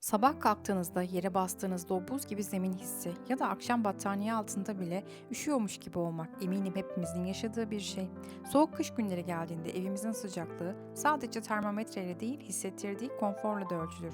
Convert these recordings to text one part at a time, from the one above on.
Sabah kalktığınızda yere bastığınızda o buz gibi zemin hissi ya da akşam battaniye altında bile üşüyormuş gibi olmak eminim hepimizin yaşadığı bir şey. Soğuk kış günleri geldiğinde evimizin sıcaklığı sadece termometreyle değil hissettirdiği konforla da ölçülür.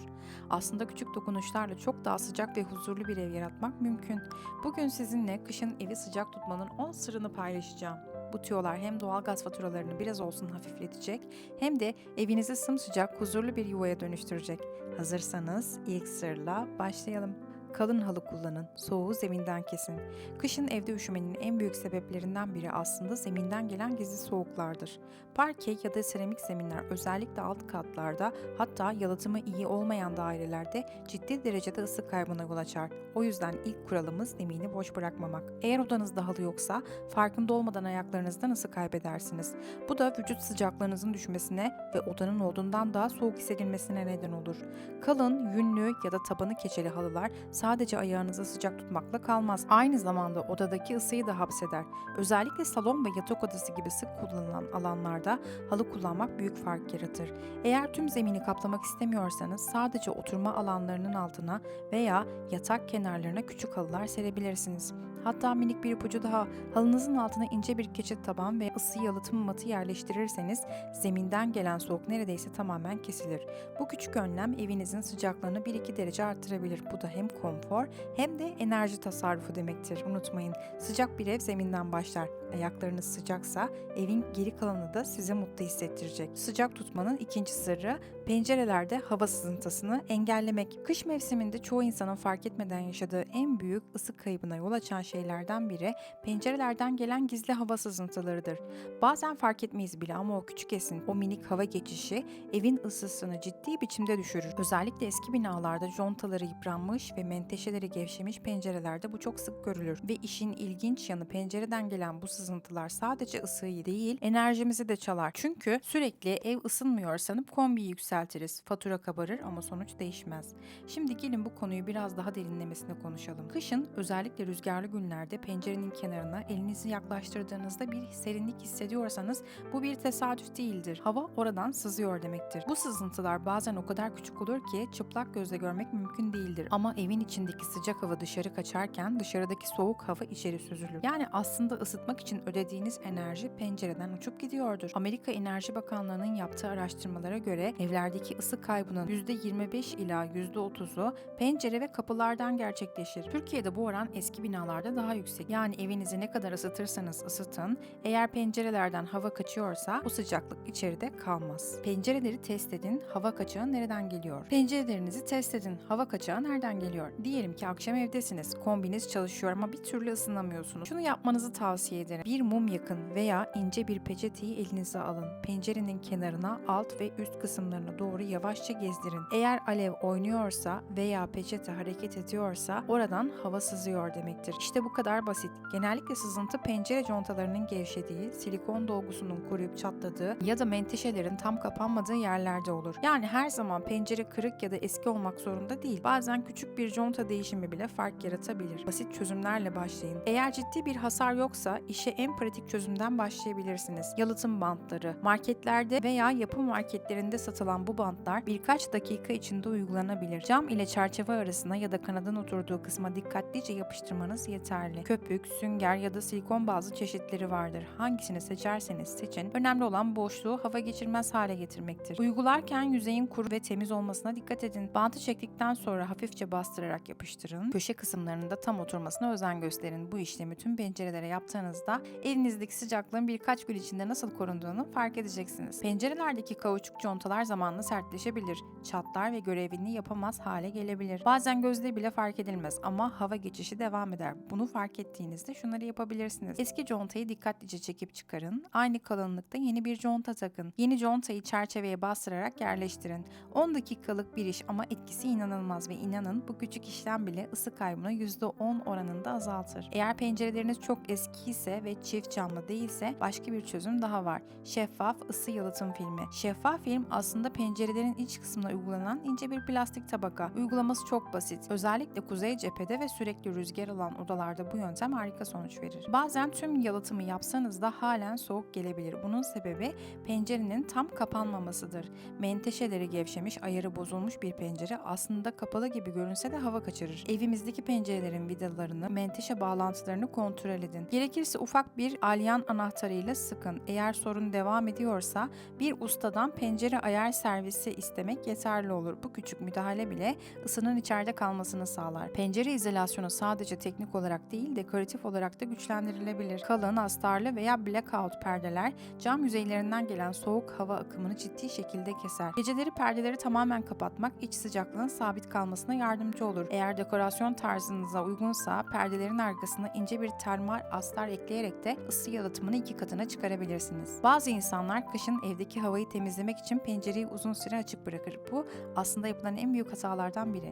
Aslında küçük dokunuşlarla çok daha sıcak ve huzurlu bir ev yaratmak mümkün. Bugün sizinle kışın evi sıcak tutmanın 10 sırrını paylaşacağım. Bu tüyolar hem doğalgaz faturalarını biraz olsun hafifletecek hem de evinizi sımsıcak, huzurlu bir yuvaya dönüştürecek. Hazırsanız ilk sırla başlayalım. Kalın halı kullanın, soğuğu zeminden kesin. Kışın evde üşümenin en büyük sebeplerinden biri aslında zeminden gelen gizli soğuklardır. Parke ya da seramik zeminler özellikle alt katlarda hatta yalıtımı iyi olmayan dairelerde ciddi derecede ısı kaybına yol açar. O yüzden ilk kuralımız zemini boş bırakmamak. Eğer odanızda halı yoksa farkında olmadan ayaklarınızdan ısı kaybedersiniz. Bu da vücut sıcaklığınızın düşmesine ve odanın olduğundan daha soğuk hissedilmesine neden olur. Kalın, yünlü ya da tabanı keçeli halılar sadece ayağınızı sıcak tutmakla kalmaz. Aynı zamanda odadaki ısıyı da hapseder. Özellikle salon ve yatak odası gibi sık kullanılan alanlarda halı kullanmak büyük fark yaratır. Eğer tüm zemini kaplamak istemiyorsanız sadece oturma alanlarının altına veya yatak kenarlarına küçük halılar serebilirsiniz. Hatta minik bir ipucu daha, halınızın altına ince bir keçe taban ve ısı yalıtım matı yerleştirirseniz zeminden gelen soğuk neredeyse tamamen kesilir. Bu küçük önlem evinizin sıcaklığını 1-2 derece arttırabilir. Bu da hem konfor hem de enerji tasarrufu demektir. Unutmayın, sıcak bir ev zeminden başlar. Ayaklarınız sıcaksa evin geri kalanı da sizi mutlu hissettirecek. Sıcak tutmanın ikinci sırrı pencerelerde hava sızıntısını engellemek. Kış mevsiminde çoğu insanın fark etmeden yaşadığı en büyük ısı kaybına yol açan şeylerden biri pencerelerden gelen gizli hava sızıntılarıdır. Bazen fark etmeyiz bile ama o küçük esin, o minik hava geçişi evin ısısını ciddi biçimde düşürür. Özellikle eski binalarda contaları yıpranmış ve menteşeleri gevşemiş pencerelerde bu çok sık görülür. Ve işin ilginç yanı pencereden gelen bu sızıntılar sadece ısıyı değil enerjimizi de çalar. Çünkü sürekli ev ısınmıyor sanıp kombiyi yükseltiriz. Fatura kabarır ama sonuç değişmez. Şimdi gelin bu konuyu biraz daha derinlemesine konuşalım. Kışın özellikle rüzgarlı günlerde pencerenin kenarına elinizi yaklaştırdığınızda bir serinlik hissediyorsanız bu bir tesadüf değildir. Hava oradan sızıyor demektir. Bu sızıntılar bazen o kadar küçük olur ki çıplak gözle görmek mümkün değildir. Ama evin içindeki sıcak hava dışarı kaçarken dışarıdaki soğuk hava içeri süzülür. Yani aslında ısıtmak için ödediğiniz enerji pencereden uçup gidiyordur. Amerika Enerji Bakanlığı'nın yaptığı araştırmalara göre evlerdeki ısı kaybının %25 ila %30'u pencere ve kapılardan gerçekleşir. Türkiye'de bu oran eski binalarda daha yüksek. Yani evinizi ne kadar ısıtırsanız ısıtın, eğer pencerelerden hava kaçıyorsa bu sıcaklık içeride kalmaz. Pencereleri test edin, hava kaçağı nereden geliyor? Pencerelerinizi test edin, hava kaçağı nereden geliyor? Diyelim ki akşam evdesiniz, kombiniz çalışıyor ama bir türlü ısınamıyorsunuz. Şunu yapmanızı tavsiye ederim. Bir mum yakın veya ince bir peçeteyi elinize alın. Pencerenin kenarına, alt ve üst kısımlarına doğru yavaşça gezdirin. Eğer alev oynuyorsa veya peçete hareket ediyorsa oradan hava sızıyor demektir. İşte bu kadar basit. Genellikle sızıntı pencere contalarının gevşediği, silikon dolgusunun kuruyup çatladığı ya da menteşelerin tam kapanmadığı yerlerde olur. Yani her zaman pencere kırık ya da eski olmak zorunda değil. Bazen küçük bir conta değişimi bile fark yaratabilir. Basit çözümlerle başlayın. Eğer ciddi bir hasar yoksa işe en pratik çözümden başlayabilirsiniz. Yalıtım bantları. Marketlerde veya yapı marketlerinde satılan bu bantlar birkaç dakika içinde uygulanabilir. Cam ile çerçeve arasına ya da kanadın oturduğu kısma dikkatlice yapıştırmanız yeterli. Köpük, sünger ya da silikon bazlı çeşitleri vardır. Hangisini seçerseniz seçin. Önemli olan boşluğu hava geçirmez hale getirmektir. Uygularken yüzeyin kuru ve temiz olmasına dikkat edin. Bantı çektikten sonra hafifçe bastırarak yapıştırın. Köşe kısımlarında tam oturmasına özen gösterin. Bu işlemi tüm pencerelere yaptığınızda elinizdeki sıcaklığın birkaç gün içinde nasıl korunduğunu fark edeceksiniz. Pencerelerdeki kauçuk contalar zamanla sertleşebilir, çatlar ve görevini yapamaz hale gelebilir. Bazen gözle bile fark edilmez ama hava geçişi devam eder. Bunu fark ettiğinizde şunları yapabilirsiniz. Eski contayı dikkatlice çekip çıkarın. Aynı kalınlıkta yeni bir conta takın. Yeni contayı çerçeveye bastırarak yerleştirin. 10 dakikalık bir iş ama etkisi inanılmaz ve inanın bu küçük işlem bile ısı kaybını %10 oranında azaltır. Eğer pencereleriniz çok eski ise pencereli ve çift camlı değilse başka bir çözüm daha var. Şeffaf ısı yalıtım filmi. Şeffaf film aslında pencerelerin iç kısmına uygulanan ince bir plastik tabaka. Uygulaması çok basit. Özellikle kuzey cephede ve sürekli rüzgar alan odalarda bu yöntem harika sonuç verir. Bazen tüm yalıtımı yapsanız da halen soğuk gelebilir. Bunun sebebi pencerenin tam kapanmamasıdır. Menteşeleri gevşemiş, ayarı bozulmuş bir pencere aslında kapalı gibi görünse de hava kaçırır. Evimizdeki pencerelerin vidalarını, menteşe bağlantılarını kontrol edin. Gerekirse ufak bir alyan anahtarıyla sıkın. Eğer sorun devam ediyorsa bir ustadan pencere ayar servisi istemek yeterli olur. Bu küçük müdahale bile ısının içeride kalmasını sağlar. Pencere izolasyonu sadece teknik olarak değil, dekoratif olarak da güçlendirilebilir. Kalın, astarlı veya blackout perdeler cam yüzeylerinden gelen soğuk hava akımını ciddi şekilde keser. Geceleri perdeleri tamamen kapatmak iç sıcaklığın sabit kalmasına yardımcı olur. Eğer dekorasyon tarzınıza uygunsa perdelerin arkasına ince bir termal astar ekleyerek de ısı yalıtımını 2 katına çıkarabilirsiniz. Bazı insanlar kışın evdeki havayı temizlemek için pencereyi uzun süre açık bırakır. Bu aslında yapılan en büyük hatalardan biri.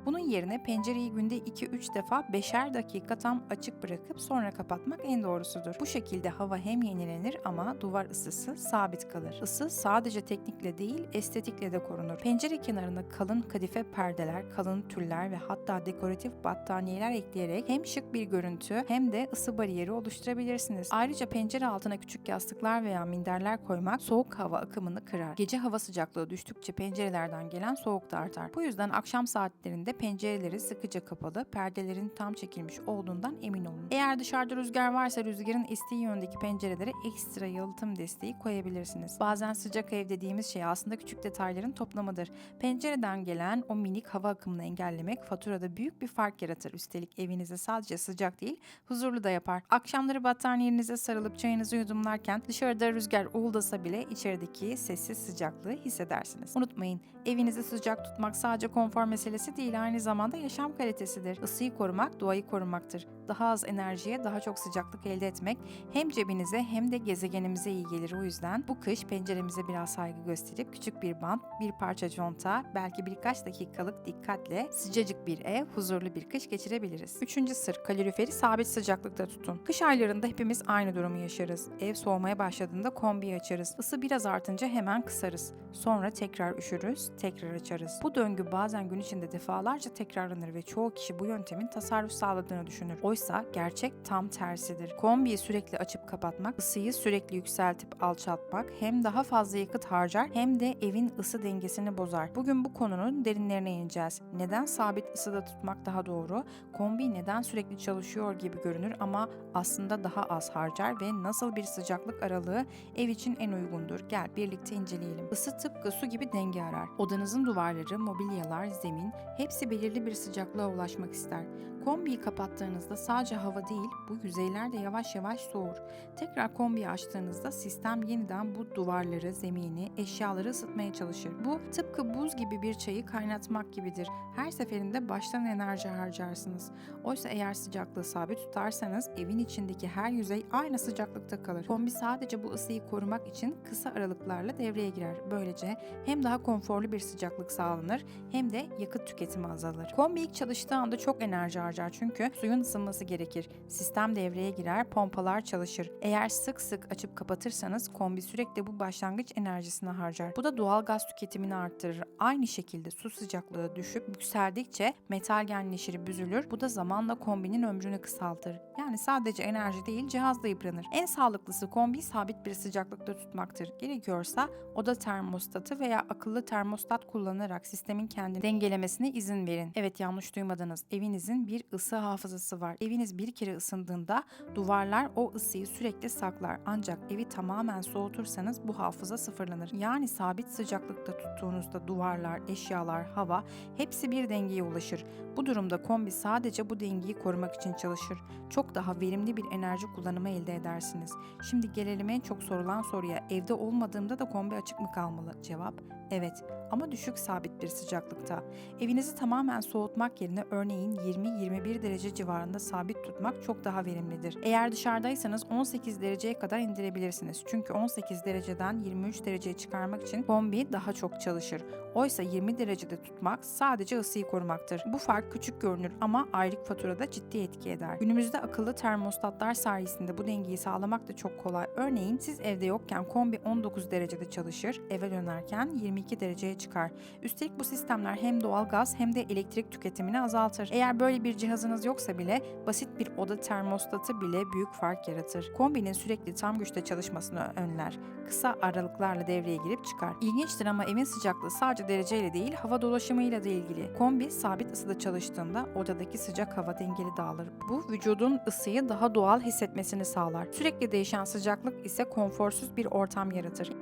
Bunun yerine pencereyi günde 2-3 defa 5'er dakika tam açık bırakıp sonra kapatmak en doğrusudur. Bu şekilde hava hem yenilenir ama duvar ısısı sabit kalır. Isı sadece teknikle değil, estetikle de korunur. Pencere kenarına kalın kadife perdeler, kalın tüller ve hatta dekoratif battaniyeler ekleyerek hem şık bir görüntü hem de ısı bariyeri oluşturabilirsiniz. Ayrıca pencere altına küçük yastıklar veya minderler koymak soğuk hava akımını kırar. Gece hava sıcaklığı düştükçe pencerelerden gelen soğuk da artar. Bu yüzden akşam saatlerinde pencereleri sıkıca kapalı, perdelerin tam çekilmiş olduğundan emin olun. Eğer dışarıda rüzgar varsa rüzgarın estiği yöndeki pencerelere ekstra yalıtım desteği koyabilirsiniz. Bazen sıcak ev dediğimiz şey aslında küçük detayların toplamıdır. Pencereden gelen o minik hava akımını engellemek faturada büyük bir fark yaratır. Üstelik evinizi sadece sıcak değil, huzurlu da yapar. Akşamları battaniyenize sarılıp çayınızı yudumlarken dışarıda rüzgar uğuldasa bile içerideki sessiz sıcaklığı hissedersiniz. Unutmayın, evinizi sıcak tutmak sadece konfor meselesi değil, aynı zamanda yaşam kalitesidir. Isıyı korumak, doğayı korumaktır. Daha az enerjiye daha çok sıcaklık elde etmek hem cebinize hem de gezegenimize iyi gelir. O yüzden bu kış penceremize biraz saygı gösterip küçük bir bant, bir parça conta, belki birkaç dakikalık dikkatle sıcacık bir ev, huzurlu bir kış geçirebiliriz. Üçüncü sır, kaloriferi sabit sıcaklıkta tutun. Kış aylarında hepimiz aynı durumu yaşarız. Ev soğumaya başladığında kombiyi açarız. Isı biraz artınca hemen kısarız. Sonra tekrar üşürüz, tekrar açarız. Bu döngü bazen gün içinde defalarca tekrarlanır ve çoğu kişi bu yöntemin tasarruf sağladığını düşünür. Oysa gerçek tam tersidir. Kombiyi sürekli açıp kapatmak, ısıyı sürekli yükseltip alçaltmak hem daha fazla yakıt harcar hem de evin ısı dengesini bozar. Bugün bu konunun derinlerine ineceğiz. Neden sabit ısıda tutmak daha doğru? Kombi neden sürekli çalışıyor gibi görünür ama aslında daha az harcar ve nasıl bir sıcaklık aralığı ev için en uygundur? Gel birlikte inceleyelim. Isı tıpkı su gibi denge arar. Odanızın duvarları, mobilyalar, zemin hepsi belirli bir sıcaklığa ulaşmak ister. Kombiyi kapattığınızda sadece hava değil, bu yüzeyler de yavaş yavaş soğur. Tekrar kombiyi açtığınızda sistem yeniden bu duvarları, zemini, eşyaları ısıtmaya çalışır. Bu tıpkı buz gibi bir çayı kaynatmak gibidir. Her seferinde baştan enerji harcarsınız. Oysa eğer sıcaklığı sabit tutarsanız evin içindeki her yüzey aynı sıcaklıkta kalır. Kombi sadece bu ısıyı korumak için kısa aralıklarla devreye girer. Böylece hem daha konforlu bir sıcaklık sağlanır hem de yakıt tüketimi azalır. Kombi ilk çalıştığı anda çok enerji harcar çünkü suyun ısınması gerekir. Sistem devreye girer, pompalar çalışır. Eğer sık sık açıp kapatırsanız kombi sürekli bu başlangıç enerjisini harcar. Bu da doğal gaz tüketimini arttırır. Aynı şekilde su sıcaklığı düşüp yükseldikçe metal genleşir, büzülür. Bu da zamanla kombinin ömrünü kısaltır. Yani sadece enerji değil, cihaz da yıpranır. En sağlıklısı kombiyi sabit bir sıcaklıkta tutmaktır. Gerekiyorsa oda termostatı veya akıllı termostat kullanarak sistemin kendini dengelemesine izin verin. Evet, yanlış duymadınız. Evinizin bir ısı hafızası var. Eviniz bir kere ısındığında duvarlar o ısıyı sürekli saklar. Ancak evi tamamen soğutursanız bu hafıza sıfırlanır. Yani sabit sıcaklıkta tuttuğunuzda duvarlar, eşyalar, hava hepsi bir dengeye ulaşır. Bu durumda kombi sadece bu dengeyi korumak için çalışır. Çok daha verimli bir enerji kullanımı elde edersiniz. Şimdi gelelim en çok sorulan soruya. Evde olmadığımda da kombi açık mı kalmalı? Cevap: evet, ama düşük sabit bir sıcaklıkta. Evinizi tamamen soğutmak yerine örneğin 20-21 derece civarında sabit tutmak çok daha verimlidir. Eğer dışarıdaysanız 18 dereceye kadar indirebilirsiniz. Çünkü 18 dereceden 23 dereceye çıkarmak için kombi daha çok çalışır. Oysa 20 derecede tutmak sadece ısıyı korumaktır. Bu fark küçük görünür ama aylık faturada ciddi etki eder. Günümüzde akıllı termostatlar sayesinde bu dengeyi sağlamak da çok kolay. Örneğin siz evde yokken kombi 19 derecede çalışır, eve dönerken 22 dereceye çıkar. Üstelik bu sistemler hem doğalgaz hem de elektrik tüketimini azaltır. Eğer böyle bir cihazınız yoksa bile basit bir oda termostatı bile büyük fark yaratır. Kombinin sürekli tam güçte çalışmasını önler. Kısa aralıklarla devreye girip çıkar. İlginçtir ama evin sıcaklığı sadece dereceyle değil, hava dolaşımıyla da ilgili. Kombi sabit ısıda çalıştığında odadaki sıcak hava dengeli dağılır. Bu vücudun ısıyı daha doğal hissetmesini sağlar. Sürekli değişen sıcaklık ise konforsuz bir ortam yaratır.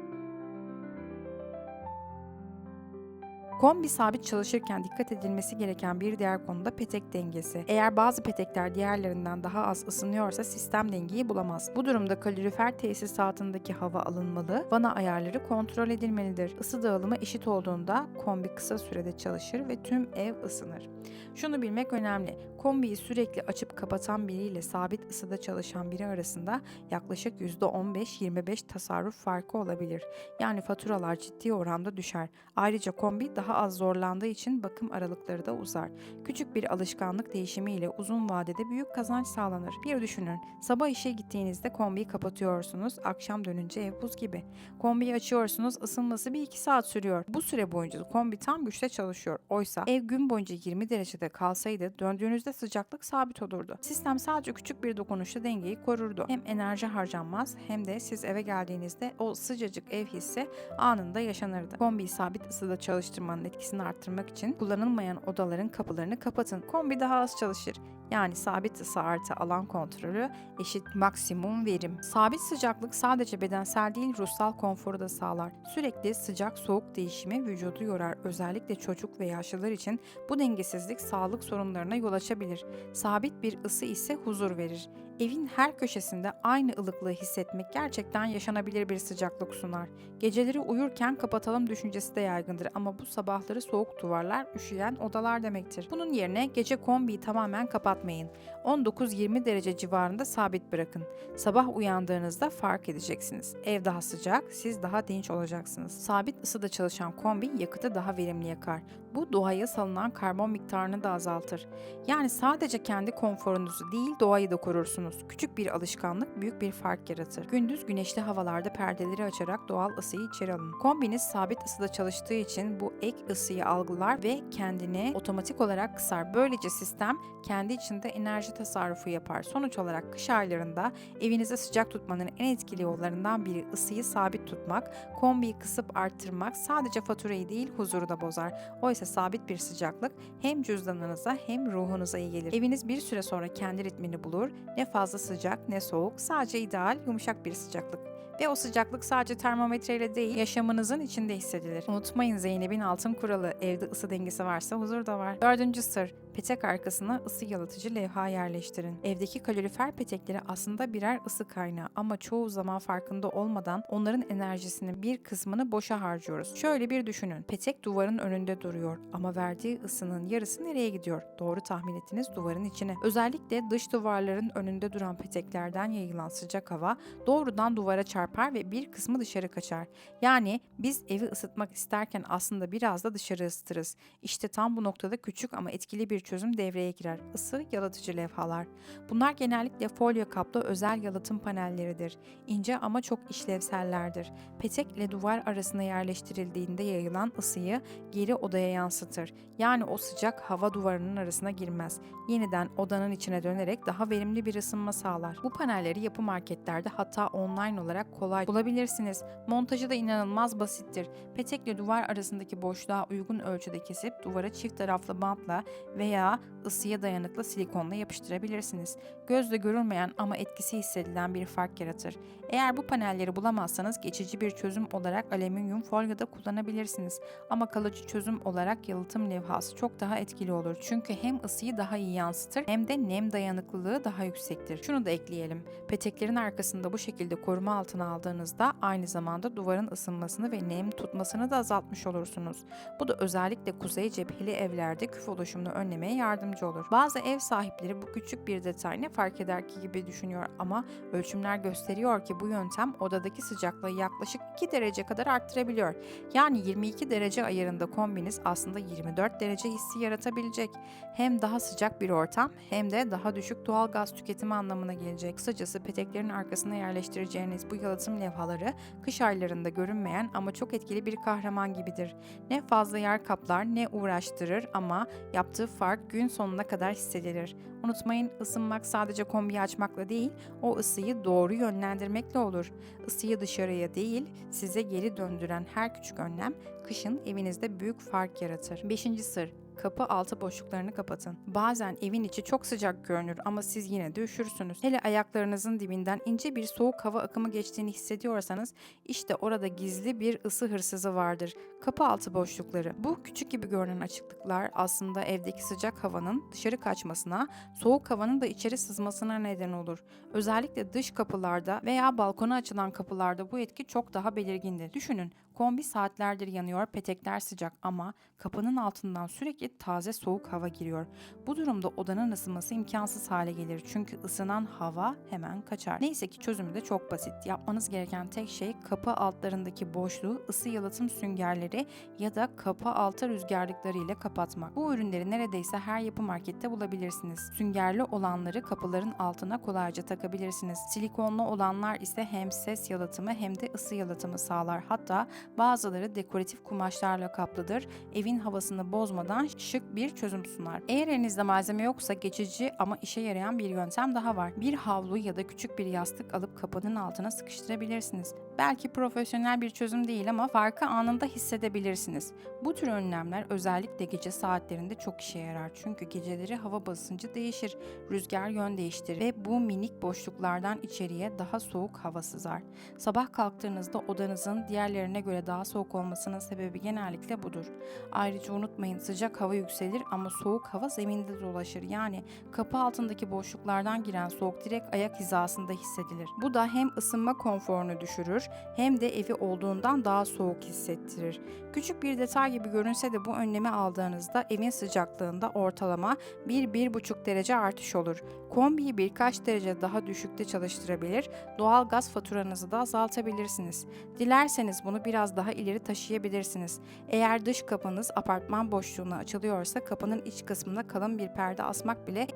Kombi sabit çalışırken dikkat edilmesi gereken bir diğer konu da petek dengesi. Eğer bazı petekler diğerlerinden daha az ısınıyorsa sistem dengeyi bulamaz. Bu durumda kalorifer tesisatındaki hava alınmalı, vana ayarları kontrol edilmelidir. Isı dağılımı eşit olduğunda kombi kısa sürede çalışır ve tüm ev ısınır. Şunu bilmek önemli. Kombiyi sürekli açıp kapatan biriyle sabit ısıda çalışan biri arasında yaklaşık %15-25 tasarruf farkı olabilir. Yani faturalar ciddi oranda düşer. Ayrıca kombi daha az zorlandığı için bakım aralıkları da uzar. Küçük bir alışkanlık değişimiyle uzun vadede büyük kazanç sağlanır. Bir düşünün, sabah işe gittiğinizde kombiyi kapatıyorsunuz, akşam dönünce ev buz gibi. Kombiyi açıyorsunuz, ısınması 1-2 saat sürüyor. Bu süre boyunca kombi tam güçte çalışıyor. Oysa ev gün boyunca 20 derecede kalsaydı döndüğünüzde sıcaklık sabit olurdu. Sistem sadece küçük bir dokunuşla dengeyi korurdu. Hem enerji harcanmaz hem de siz eve geldiğinizde o sıcacık ev hissi anında yaşanırdı. Kombiyi sabit ısıda çalıştırmanın etkisini arttırmak için kullanılmayan odaların kapılarını kapatın. Kombi daha az çalışır. Yani sabit ısı artı alan kontrolü eşit maksimum verim. Sabit sıcaklık sadece bedensel değil ruhsal konforu da sağlar. Sürekli sıcak soğuk değişimi vücudu yorar. Özellikle çocuk ve yaşlılar için bu dengesizlik sağlık sorunlarına yol açabilir. Sabit bir ısı ise huzur verir. Evin her köşesinde aynı ılıklığı hissetmek gerçekten yaşanabilir bir sıcaklık sunar. Geceleri uyurken kapatalım düşüncesi de yaygındır ama bu sabahları soğuk duvarlar, üşüyen odalar demektir. Bunun yerine gece kombiyi tamamen kapatmayın. 19-20 derece civarında sabit bırakın. Sabah uyandığınızda fark edeceksiniz. Ev daha sıcak, siz daha dinç olacaksınız. Sabit ısıda çalışan kombi yakıtı daha verimli yakar. Bu doğaya salınan karbon miktarını da azaltır. Yani sadece kendi konforunuzu değil doğayı da korursunuz. Küçük bir alışkanlık büyük bir fark yaratır. Gündüz güneşli havalarda perdeleri açarak doğal ısıyı içeri alın. Kombiniz sabit ısıda çalıştığı için bu ek ısıyı algılar ve kendini otomatik olarak kısar. Böylece sistem kendi içinde enerji tasarrufu yapar. Sonuç olarak kış aylarında evinizi sıcak tutmanın en etkili yollarından biri ısıyı sabit tutmak, kombiyi kısıp arttırmak sadece faturayı değil huzuru da bozar. Oysa sabit bir sıcaklık hem cüzdanınıza hem ruhunuza iyi gelir. Eviniz bir süre sonra kendi ritmini bulur. Ne fazla sıcak ne soğuk, sadece ideal, yumuşak bir sıcaklık. Ve o sıcaklık sadece termometreyle değil, yaşamınızın içinde hissedilir. Unutmayın Zeynep'in altın kuralı, evde ısı dengesi varsa huzur da var. Dördüncü sır, petek arkasına ısı yalıtıcı levha yerleştirin. Evdeki kalorifer petekleri aslında birer ısı kaynağı ama çoğu zaman farkında olmadan onların enerjisinin bir kısmını boşa harcıyoruz. Şöyle bir düşünün, petek duvarın önünde duruyor ama verdiği ısının yarısı nereye gidiyor? Doğru tahmin ettiniz, duvarın içine. Özellikle dış duvarların önünde duran peteklerden yayılan sıcak hava doğrudan duvara çarpar ve bir kısmı dışarı kaçar. Yani biz evi ısıtmak isterken aslında biraz da dışarı ısıtırız. İşte tam bu noktada küçük ama etkili bir çözüm devreye girer. Isı yalıtıcı levhalar. Bunlar genellikle folyo kaplı özel yalıtım panelleridir. İnce ama çok işlevsellerdir. Petek ile duvar arasına yerleştirildiğinde yayılan ısıyı geri odaya yansıtır. Yani o sıcak hava duvarının arasına girmez. Yeniden odanın içine dönerek daha verimli bir ısınma sağlar. Bu panelleri yapı marketlerde hatta online olarak kolay bulabilirsiniz. Montajı da inanılmaz basittir. Petekle duvar arasındaki boşluğa uygun ölçüde kesip duvara çift taraflı bantla veya ısıya dayanıklı silikonla yapıştırabilirsiniz. Gözle görülmeyen ama etkisi hissedilen bir fark yaratır. Eğer bu panelleri bulamazsanız geçici bir çözüm olarak alüminyum folyo da kullanabilirsiniz. Ama kalıcı çözüm olarak yalıtım levhası çok daha etkili olur. Çünkü hem ısıyı daha iyi yansıtır hem de nem dayanıklılığı daha yüksektir. Şunu da ekleyelim. Peteklerin arkasında bu şekilde koruma altına aldığınızda aynı zamanda duvarın ısınmasını ve nem tutmasını da azaltmış olursunuz. Bu da özellikle kuzey cepheli evlerde küf oluşumunu önlemeye yardımcı olur. Bazı ev sahipleri bu küçük bir detay ne fark eder ki gibi düşünüyor ama ölçümler gösteriyor ki bu yöntem odadaki sıcaklığı yaklaşık 2 derece kadar arttırabiliyor. Yani 22 derece ayarında kombiniz aslında 24 derece hissi yaratabilecek. Hem daha sıcak bir ortam hem de daha düşük doğal gaz tüketimi anlamına gelecek. Kısacası peteklerin arkasına yerleştireceğiniz bu yalıtım levhaları kış aylarında görünmeyen ama çok etkili bir kahraman gibidir. Ne fazla yer kaplar ne uğraştırır ama yaptığı fark gün sonuna kadar hissedilir. Unutmayın, ısınmak sadece kombiyi açmakla değil, o ısıyı doğru yönlendirmekle olur. Isıyı dışarıya değil, size geri döndüren her küçük önlem kışın evinizde büyük fark yaratır. 5. sır: kapı altı boşluklarını kapatın. Bazen evin içi çok sıcak görünür ama siz yine de üşürsünüz. Hele ayaklarınızın dibinden ince bir soğuk hava akımı geçtiğini hissediyorsanız işte orada gizli bir ısı hırsızı vardır. Kapı altı boşlukları. Bu küçük gibi görünen açıklıklar aslında evdeki sıcak havanın dışarı kaçmasına, soğuk havanın da içeri sızmasına neden olur. Özellikle dış kapılarda veya balkona açılan kapılarda bu etki çok daha belirgindir. Düşünün, kombi saatlerdir yanıyor, petekler sıcak ama kapının altından sürekli taze soğuk hava giriyor. Bu durumda odanın ısınması imkansız hale gelir çünkü ısınan hava hemen kaçar. Neyse ki çözümü de çok basit. Yapmanız gereken tek şey kapı altlarındaki boşluğu ısı yalıtım süngerleri ya da kapı altı rüzgarlıkları ile kapatmak. Bu ürünleri neredeyse her yapı markette bulabilirsiniz. Süngerli olanları kapıların altına kolayca takabilirsiniz. Silikonlu olanlar ise hem ses yalıtımı hem de ısı yalıtımı sağlar. Hatta bazıları dekoratif kumaşlarla kaplıdır. Evin havasını bozmadan şık bir çözüm sunar. Eğer elinizde malzeme yoksa geçici ama işe yarayan bir yöntem daha var. Bir havlu ya da küçük bir yastık alıp kapının altına sıkıştırabilirsiniz. Belki profesyonel bir çözüm değil ama farkı anında hissedebilirsiniz. Bu tür önlemler özellikle gece saatlerinde çok işe yarar. Çünkü geceleri hava basıncı değişir, rüzgar yön değiştirir ve bu minik boşluklardan içeriye daha soğuk hava sızar. Sabah kalktığınızda odanızın diğerlerine göre daha soğuk olmasının sebebi genellikle budur. Ayrıca unutmayın, sıcak hava yükselir ama soğuk hava zeminde dolaşır. Yani kapı altındaki boşluklardan giren soğuk direkt ayak hizasında hissedilir. Bu da hem ısınma konforunu düşürür hem de evi olduğundan daha soğuk hissettirir. Küçük bir detay gibi görünse de bu önlemi aldığınızda evin sıcaklığında ortalama 1-1,5 derece artış olur. Kombiyi birkaç derece daha düşükte çalıştırabilir, doğal gaz faturanızı da azaltabilirsiniz. Dilerseniz bunu biraz daha ileri taşıyabilirsiniz. Eğer dış kapınız apartman boşluğuna açılıyorsa kapının iç kısmına kalın bir perde asmak bile,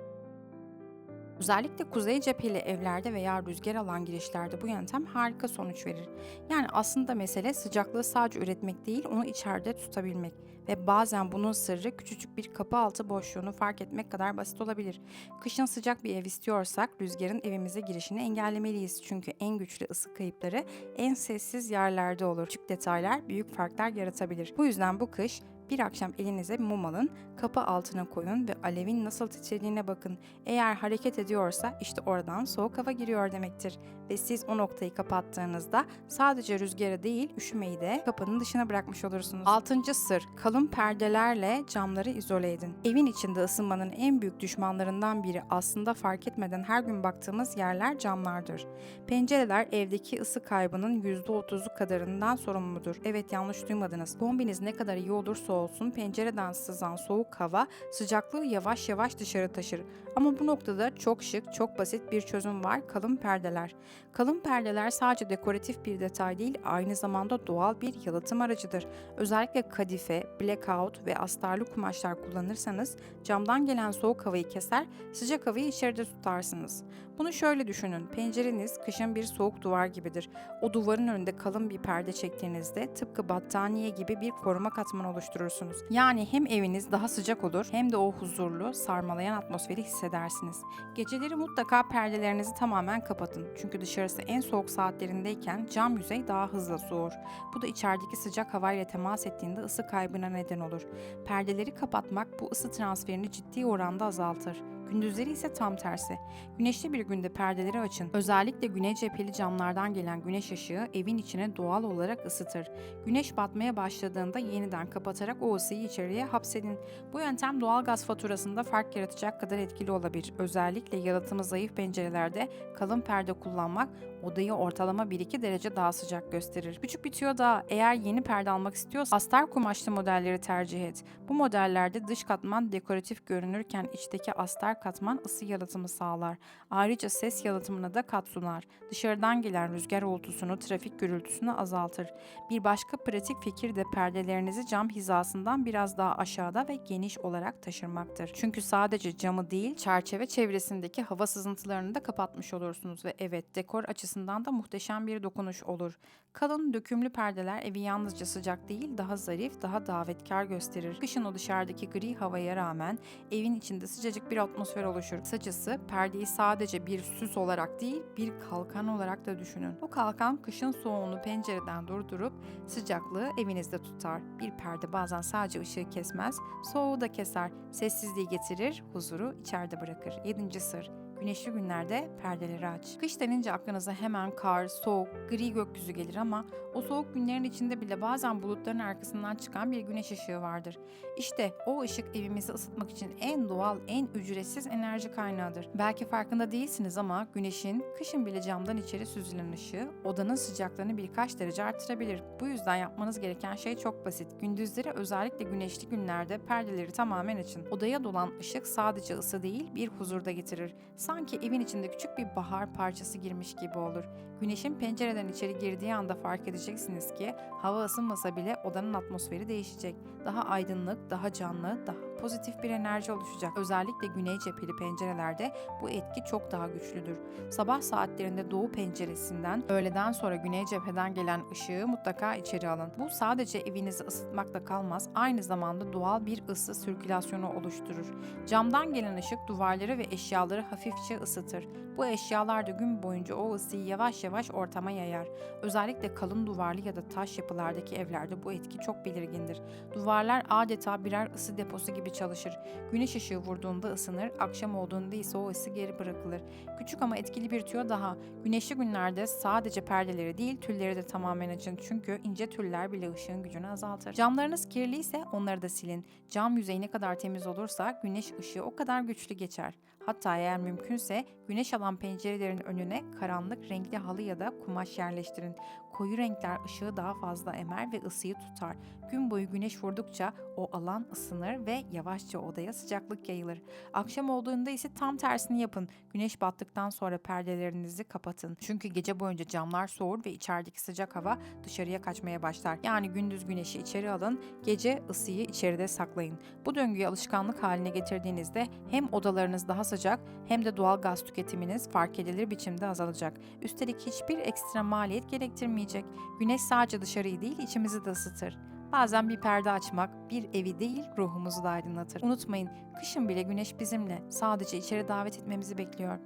özellikle kuzey cepheli evlerde veya rüzgar alan girişlerde bu yöntem harika sonuç verir. Yani aslında mesele sıcaklığı sadece üretmek değil, onu içeride tutabilmek. Ve bazen bunun sırrı küçücük bir kapı altı boşluğunu fark etmek kadar basit olabilir. Kışın sıcak bir ev istiyorsak rüzgarın evimize girişini engellemeliyiz. Çünkü en güçlü ısı kayıpları en sessiz yerlerde olur. Küçük detaylar büyük farklar yaratabilir. Bu yüzden bu kış bir akşam elinize bir mum alın, kapı altına koyun ve alevin nasıl titrediğine bakın. Eğer hareket ediyorsa işte oradan soğuk hava giriyor demektir. Ve siz o noktayı kapattığınızda sadece rüzgarı değil, üşümeyi de kapının dışına bırakmış olursunuz. 6. sır: kalın perdelerle camları izole edin. Evin içinde ısınmanın en büyük düşmanlarından biri aslında fark etmeden her gün baktığımız yerler camlardır. Pencereler evdeki ısı kaybının %30'u kadarından sorumludur. Evet, yanlış duymadınız. Kombiniz ne kadar iyi olursa olsun pencereden sızan soğuk hava sıcaklığı yavaş yavaş dışarı taşır. Ama bu noktada çok şık, çok basit bir çözüm var: kalın perdeler. Kalın perdeler sadece dekoratif bir detay değil, aynı zamanda doğal bir yalıtım aracıdır. Özellikle kadife, blackout ve astarlı kumaşlar kullanırsanız camdan gelen soğuk havayı keser, sıcak havayı içeride tutarsınız. Bunu şöyle düşünün: pencereniz kışın bir soğuk duvar gibidir. O duvarın önünde kalın bir perde çektiğinizde tıpkı battaniye gibi bir koruma katmanı oluşturursunuz. Yani hem eviniz daha sıcak olur hem de o huzurlu, sarmalayan atmosferi hissedersiniz. Geceleri mutlaka perdelerinizi tamamen kapatın. Çünkü dışarısı en soğuk saatlerindeyken cam yüzey daha hızlı soğur. Bu da içerideki sıcak havayla temas ettiğinde ısı kaybına neden olur. Perdeleri kapatmak bu ısı transferini ciddi oranda azaltır. Gündüzleri ise tam tersi. Güneşli bir günde perdeleri açın. Özellikle güney cepheli camlardan gelen güneş ışığı evin içine doğal olarak ısıtır. Güneş batmaya başladığında yeniden kapatarak kullanarak o ısıyı içeriye hapsedin. Bu yöntem doğalgaz faturasında fark yaratacak kadar etkili olabilir. Özellikle yalıtımı zayıf pencerelerde kalın perde kullanmak odayı ortalama 1-2 derece daha sıcak gösterir. Küçük bir tüyo daha, eğer yeni perde almak istiyorsan astar kumaşlı modelleri tercih et. Bu modellerde dış katman dekoratif görünürken içteki astar katman ısı yalıtımı sağlar. Ayrıca ses yalıtımına da kat sunar. Dışarıdan gelen rüzgar uğultusunu, trafik gürültüsünü azaltır. Bir başka pratik fikir de perdelerinizi cam hizasından biraz daha aşağıda ve geniş olarak taşırmaktır. Çünkü sadece camı değil, çerçeve çevresindeki hava sızıntılarını da kapatmış olursunuz ve evet, dekor açısından da muhteşem bir dokunuş olur. Kalın dökümlü perdeler evi yalnızca sıcak değil, daha zarif, daha davetkar gösterir. Kışın o dışarıdaki gri havaya rağmen evin içinde sıcacık bir atmosfer oluşur. Kısacası perdeyi sadece bir süs olarak değil, bir kalkan olarak da düşünün. Bu kalkan kışın soğuğunu pencereden durdurup sıcaklığı evinizde tutar. Bir perde bazen sadece ışığı kesmez, soğuğu da keser, sessizliği getirir, huzuru içeride bırakır. 7. sır: güneşli günlerde perdeleri aç. Kış denince aklınıza hemen kar, soğuk, gri gökyüzü gelir ama o soğuk günlerin içinde bile bazen bulutların arkasından çıkan bir güneş ışığı vardır. İşte o ışık evimizi ısıtmak için en doğal, en ücretsiz enerji kaynağıdır. Belki farkında değilsiniz ama güneşin kışın bile camdan içeri süzülen ışığı odanın sıcaklığını birkaç derece artırabilir. Bu yüzden yapmanız gereken şey çok basit. Gündüzleri, özellikle güneşli günlerde perdeleri tamamen açın. Odaya dolan ışık sadece ısı değil, bir huzur da getirir. Sanki evin içinde küçük bir bahar parçası girmiş gibi olur. Güneşin pencereden içeri girdiği anda fark edeceksiniz ki hava ısınmasa bile odanın atmosferi değişecek. Daha aydınlık, daha canlı, daha pozitif bir enerji oluşacak. Özellikle güney cepheli pencerelerde bu etki çok daha güçlüdür. Sabah saatlerinde doğu penceresinden, öğleden sonra güney cepheden gelen ışığı mutlaka içeri alın. Bu sadece evinizi ısıtmakla kalmaz, aynı zamanda doğal bir ısı sirkülasyonu oluşturur. Camdan gelen ışık duvarları ve eşyaları hafifçe ısıtır. Bu eşyalar da gün boyunca o ısıyı yavaş yavaş ortama yayar. Özellikle kalın duvarlı ya da taş yapılardaki evlerde bu etki çok belirgindir. Duvarlar adeta birer ısı deposu gibi çalışır. Güneş ışığı vurduğunda ısınır, akşam olduğunda ise o ısı geri bırakılır. Küçük ama etkili bir tüyo daha. Güneşli günlerde sadece perdeleri değil, tülleri de tamamen açın. Çünkü ince tüller bile ışığın gücünü azaltır. Camlarınız kirliyse onları da silin. Cam yüzeyi ne kadar temiz olursa güneş ışığı o kadar güçlü geçer. Hatta eğer mümkünse güneş alan pencerelerin önüne karanlık renkli halı ya da kumaş yerleştirin. Koyu renkler ışığı daha fazla emer ve ısıyı tutar. Gün boyu güneş vurdukça o alan ısınır ve yavaşça odaya sıcaklık yayılır. Akşam olduğunda ise tam tersini yapın. Güneş battıktan sonra perdelerinizi kapatın. Çünkü gece boyunca camlar soğur ve içerideki sıcak hava dışarıya kaçmaya başlar. Yani gündüz güneşi içeri alın, gece ısıyı içeride saklayın. Bu döngüyü alışkanlık haline getirdiğinizde hem odalarınız daha sıcak hem de doğal gaz tüketiminiz fark edilir biçimde azalacak. Üstelik hiçbir ekstra maliyet gerektirmeyecek. Güneş sadece dışarıyı değil, içimizi de ısıtır. Bazen bir perde açmak bir evi değil, ruhumuzu da aydınlatır. Unutmayın, kışın bile güneş bizimle. Sadece içeri davet etmemizi bekliyor.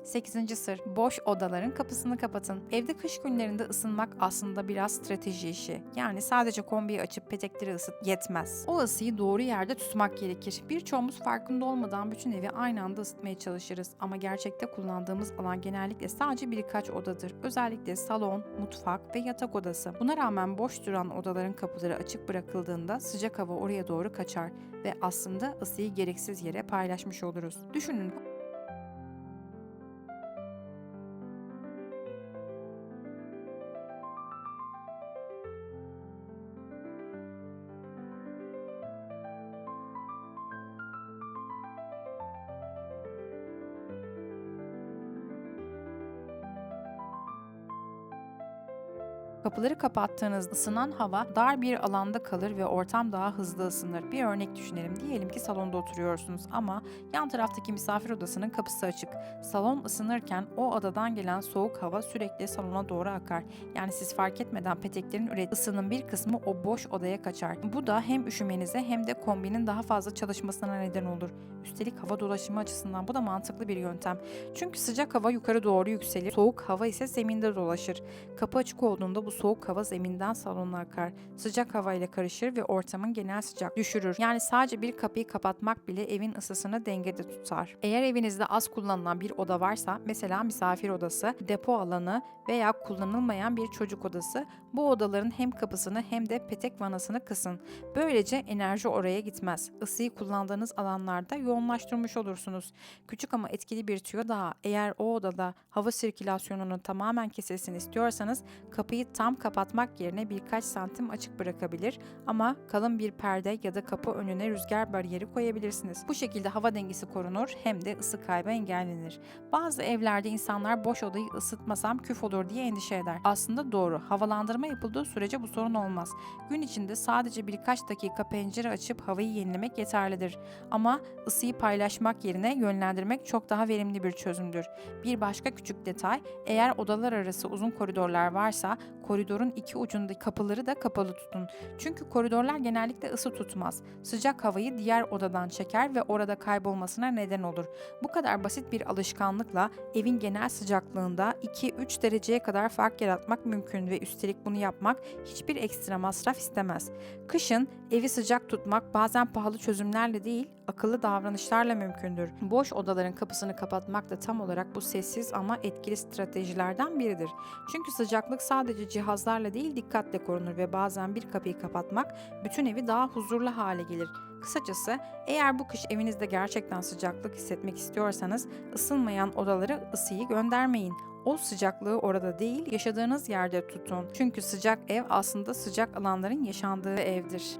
8. sır: boş odaların kapısını kapatın. Evde kış günlerinde ısınmak aslında biraz strateji işi. Yani sadece kombiyi açıp petekleri ısıt yetmez. O ısıyı doğru yerde tutmak gerekir. Birçoğumuz farkında olmadan bütün evi aynı anda ısıtmaya çalışırız. Ama gerçekte kullandığımız alan genellikle sadece birkaç odadır. Özellikle salon, mutfak ve yatak odası. Buna rağmen boş duran odaların kapıları açık bırakıldığında sıcak hava oraya doğru kaçar ve aslında ısıyı gereksiz yere paylaşmış oluruz. Düşünün, kapıları kapattığınızda ısınan hava dar bir alanda kalır ve ortam daha hızlı ısınır. Bir örnek düşünelim. Diyelim ki salonda oturuyorsunuz ama yan taraftaki misafir odasının kapısı açık. Salon ısınırken o odadan gelen soğuk hava sürekli salona doğru akar. Yani siz fark etmeden peteklerin ürettiği ısının bir kısmı o boş odaya kaçar. Bu da hem üşümenize hem de kombinin daha fazla çalışmasına neden olur. Üstelik hava dolaşımı açısından bu da mantıklı bir yöntem. Çünkü sıcak hava yukarı doğru yükselir, soğuk hava ise zeminde dolaşır. Kapı açık olduğunda bu soğuk hava zeminden salona akar. Sıcak hava ile karışır ve ortamın genel sıcaklığı düşürür. Yani sadece bir kapıyı kapatmak bile evin ısısını dengede tutar. Eğer evinizde az kullanılan bir oda varsa, mesela misafir odası, depo alanı veya kullanılmayan bir çocuk odası, bu odaların hem kapısını hem de petek vanasını kısın. Böylece enerji oraya gitmez. Isıyı kullandığınız alanlarda yoğunlaştırmış olursunuz. Küçük ama etkili bir tüyo daha. Eğer o odada hava sirkülasyonunun tamamen kesilsin istiyorsanız, kapıyı tam kapatmak yerine birkaç santim açık bırakabilir ama kalın bir perde ya da kapı önüne rüzgar bariyeri koyabilirsiniz. Bu şekilde hava dengesi korunur hem de ısı kaybı engellenir. Bazı evlerde insanlar boş odayı ısıtmasam küf olur diye endişe eder. Aslında doğru. Havalandırma yapıldığı sürece bu sorun olmaz. Gün içinde sadece birkaç dakika pencere açıp havayı yenilemek yeterlidir. Ama ısıyı paylaşmak yerine yönlendirmek çok daha verimli bir çözümdür. Bir başka küçük detay, eğer odalar arası uzun koridorlar varsa koridorun iki ucundaki kapıları da kapalı tutun. Çünkü koridorlar genellikle ısı tutmaz. Sıcak havayı diğer odadan çeker ve orada kaybolmasına neden olur. Bu kadar basit bir alışkanlıkla evin genel sıcaklığında 2-3 dereceye kadar fark yaratmak mümkün ve üstelik bunu yapmak hiçbir ekstra masraf istemez. Kışın evi sıcak tutmak bazen pahalı çözümlerle değil, akıllı davranışlarla mümkündür. Boş odaların kapısını kapatmak da tam olarak bu sessiz ama etkili stratejilerden biridir. Çünkü sıcaklık sadece cihazlarla değil, dikkatle korunur ve bazen bir kapıyı kapatmak bütün evi daha huzurlu hale gelir. Kısacası, eğer bu kış evinizde gerçekten sıcaklık hissetmek istiyorsanız, ısınmayan odalara ısıyı göndermeyin. O sıcaklığı orada değil, yaşadığınız yerde tutun. Çünkü sıcak ev aslında sıcak alanların yaşandığı evdir.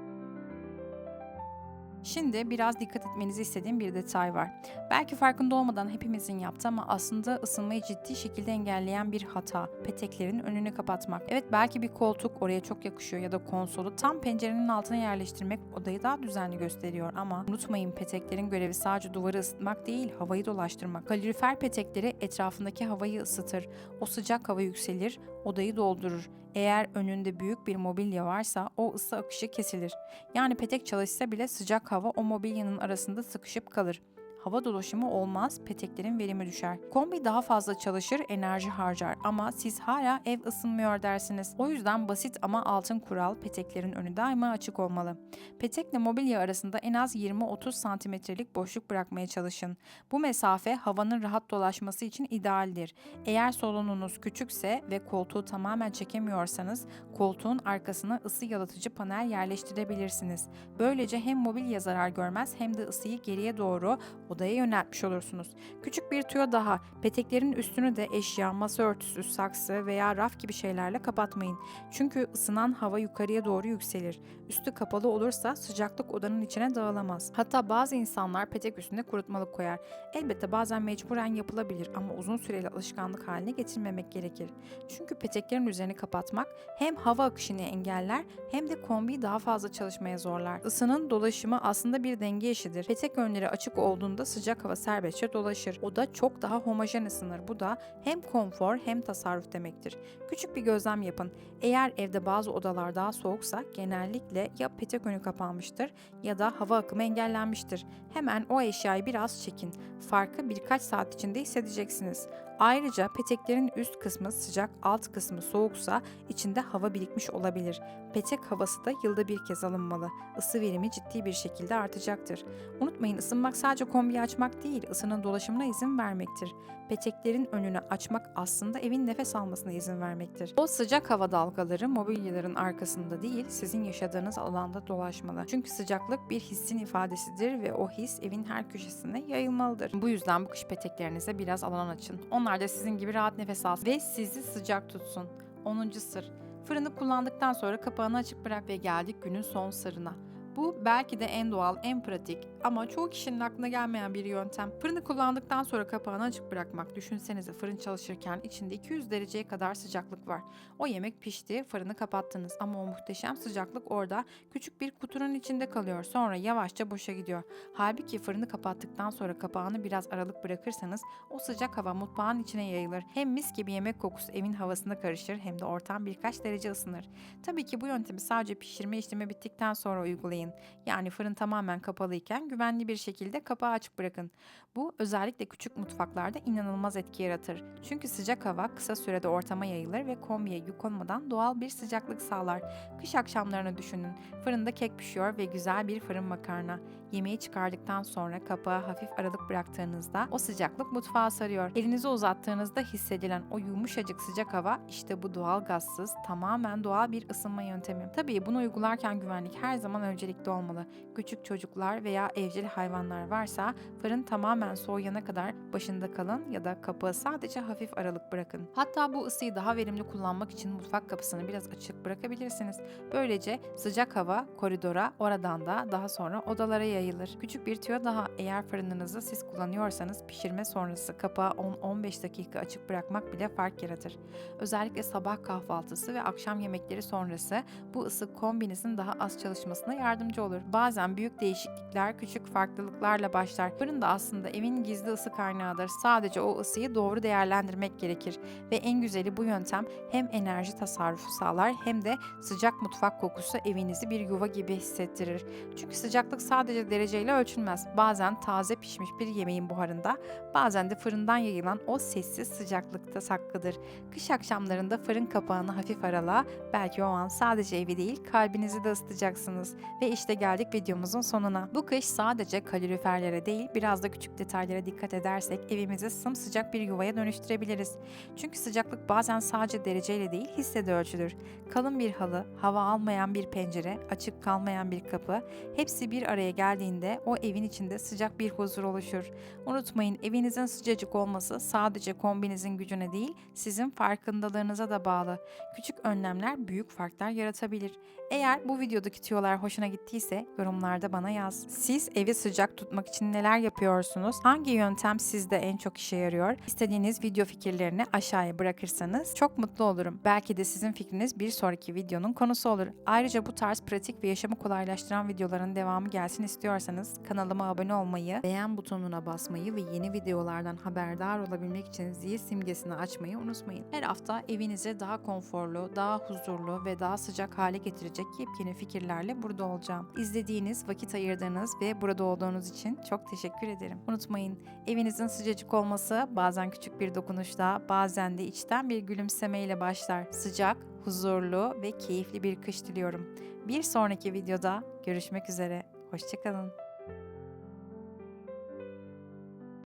Şimdi biraz dikkat etmenizi istediğim bir detay var. Belki farkında olmadan hepimizin yaptığı ama aslında ısınmayı ciddi şekilde engelleyen bir hata. Peteklerin önünü kapatmak. Evet, belki bir koltuk oraya çok yakışıyor ya da konsolu tam pencerenin altına yerleştirmek odayı daha düzenli gösteriyor ama unutmayın, peteklerin görevi sadece duvarı ısıtmak değil, havayı dolaştırmak. Kalorifer petekleri etrafındaki havayı ısıtır. O sıcak hava yükselir, odayı doldurur. Eğer önünde büyük bir mobilya varsa o ısı akışı kesilir. Yani petek çalışsa bile sıcak hava o mobilyanın arasında sıkışıp kalır. Hava dolaşımı olmaz, peteklerin verimi düşer. Kombi daha fazla çalışır, enerji harcar ama siz hala ev ısınmıyor dersiniz. O yüzden basit ama altın kural, peteklerin önü daima açık olmalı. Petekle mobilya arasında en az 20-30 santimetrelik boşluk bırakmaya çalışın. Bu mesafe havanın rahat dolaşması için idealdir. Eğer salonunuz küçükse ve koltuğu tamamen çekemiyorsanız, koltuğun arkasına ısı yalıtıcı panel yerleştirebilirsiniz. Böylece hem mobilya zarar görmez hem de ısıyı geriye doğru odaya yöneltmiş olursunuz. Küçük bir tüyo daha, peteklerin üstünü de eşya, masa örtüsü, saksı veya raf gibi şeylerle kapatmayın. Çünkü ısınan hava yukarıya doğru yükselir. Üstü kapalı olursa sıcaklık odanın içine dağılamaz. Hatta bazı insanlar petek üstüne kurutmalık koyar. Elbette bazen mecburen yapılabilir ama uzun süreli alışkanlık haline getirmemek gerekir. Çünkü peteklerin üzerini kapatmak hem hava akışını engeller hem de kombiyi daha fazla çalışmaya zorlar. Isının dolaşımı aslında bir denge işidir. Petek önleri açık olduğunda sıcak hava serbestçe dolaşır. Oda çok daha homojen ısınır. Bu da hem konfor hem tasarruf demektir. Küçük bir gözlem yapın. Eğer evde bazı odalar daha soğuksa genellikle ya petek önü kapanmıştır ya da hava akımı engellenmiştir. Hemen o eşyayı biraz çekin. Farkı birkaç saat içinde hissedeceksiniz. Ayrıca peteklerin üst kısmı sıcak, alt kısmı soğuksa içinde hava birikmiş olabilir. Petek havası da yılda bir kez alınmalı. Isı verimi ciddi bir şekilde artacaktır. Unutmayın, ısınmak sadece kombiyi açmak değil, ısının dolaşımına izin vermektir. Peteklerin önünü açmak aslında evin nefes almasına izin vermektir. O sıcak hava dalgaları mobilyaların arkasında değil, sizin yaşadığınız alanda dolaşmalı. Çünkü sıcaklık bir hissin ifadesidir ve o his evin her köşesine yayılmalıdır. Bu yüzden bu kış peteklerinize biraz alan açın. Onlar da sizin gibi rahat nefes alsın ve sizi sıcak tutsun. 10. sır. Fırını kullandıktan sonra kapağını açık bırak ve geldik günün son sırrına. Bu belki de en doğal, en pratik ama çoğu kişinin aklına gelmeyen bir yöntem. Fırını kullandıktan sonra kapağını açık bırakmak. Düşünsenize, fırın çalışırken içinde 200 dereceye kadar sıcaklık var. O yemek pişti, fırını kapattınız ama o muhteşem sıcaklık orada küçük bir kutunun içinde kalıyor. Sonra yavaşça boşa gidiyor. Halbuki fırını kapattıktan sonra kapağını biraz aralık bırakırsanız o sıcak hava mutfağın içine yayılır. Hem mis gibi yemek kokusu evin havasına karışır hem de ortam birkaç derece ısınır. Tabii ki bu yöntemi sadece pişirme işlemi bittikten sonra uygulayın. unutmayın. Yani fırın tamamen kapalıyken güvenli bir şekilde kapağı açık bırakın. Bu özellikle küçük mutfaklarda inanılmaz etki yaratır. Çünkü sıcak hava kısa sürede ortama yayılır ve kombiye yük olmadan doğal bir sıcaklık sağlar. Kış akşamlarını düşünün. Fırında kek pişiyor ve güzel bir fırın makarna. Yemeği çıkardıktan sonra kapağı hafif aralık bıraktığınızda o sıcaklık mutfağa sarıyor. Elinizi uzattığınızda hissedilen o yumuşacık sıcak hava işte bu doğal gazsız, tamamen doğal bir ısınma yöntemi. Tabii bunu uygularken güvenlik her zaman öncelikli olmalı. Küçük çocuklar veya evcil hayvanlar varsa fırın tamamen soğuyana kadar başında kalın ya da kapağı sadece hafif aralık bırakın. Hatta bu ısıyı daha verimli kullanmak için mutfak kapısını biraz açık bırakabilirsiniz. Böylece sıcak hava koridora, oradan da daha sonra odalara yayılır. Küçük bir tüyo daha, eğer fırınınızı siz kullanıyorsanız pişirme sonrası kapağı 10-15 dakika açık bırakmak bile fark yaratır. Özellikle sabah kahvaltısı ve akşam yemekleri sonrası bu ısı kombinizin daha az çalışmasına yardımcı olur. Bazen büyük değişiklikler küçük farklılıklarla başlar. Fırın da aslında evin gizli ısı kaynağıdır. Sadece o ısıyı doğru değerlendirmek gerekir. Ve en güzeli, bu yöntem hem enerji tasarrufu sağlar hem de sıcak mutfak kokusu evinizi bir yuva gibi hissettirir. Çünkü sıcaklık sadece dereceyle ölçülmez. Bazen taze pişmiş bir yemeğin buharında, bazen de fırından yayılan o sessiz sıcaklıkta saklıdır. Kış akşamlarında fırın kapağını hafif arala, belki o an sadece evi değil kalbinizi de ısıtacaksınız. Ve işte geldik videomuzun sonuna. Bu kış sadece kaloriferlere değil, biraz da küçük detaylara dikkat edersek evimizi sımsıcak bir yuvaya dönüştürebiliriz. Çünkü sıcaklık bazen sadece dereceyle değil, hisle de ölçülür. Kalın bir halı, hava almayan bir pencere, açık kalmayan bir kapı, hepsi bir araya geldiğinde o evin içinde sıcak bir huzur oluşur. Unutmayın, evinizin sıcacık olması sadece kombinizin gücüne değil, sizin farkındalığınıza da bağlı. Küçük önlemler büyük farklar yaratabilir. Eğer bu videodaki tüyolar hoşuna gittiyse yorumlarda bana yaz. Siz evi sıcak tutmak için neler yapıyorsunuz? Hangi yöntem sizde en çok işe yarıyor? İstediğiniz video fikirlerini aşağıya bırakırsanız çok mutlu olurum. Belki de sizin fikriniz bir sonraki videonun konusu olur. Ayrıca bu tarz pratik ve yaşamı kolaylaştıran videoların devamı gelsin istiyorsanız kanalıma abone olmayı, beğen butonuna basmayı ve yeni videolardan haberdar olabilmek için zil simgesini açmayı unutmayın. Her hafta evinizi daha konforlu, daha huzurlu ve daha sıcak hale getirecek yepyeni fikirlerle burada olacağım. İzlediğiniz, vakit ayırdığınız ve burada olduğunuz için çok teşekkür ederim. Unutmayın, evinizin sıcacık olması bazen küçük bir dokunuşla, bazen de içten bir gülümsemeyle başlar. Sıcak, huzurlu ve keyifli bir kış diliyorum. Bir sonraki videoda görüşmek üzere. Hoşça kalın.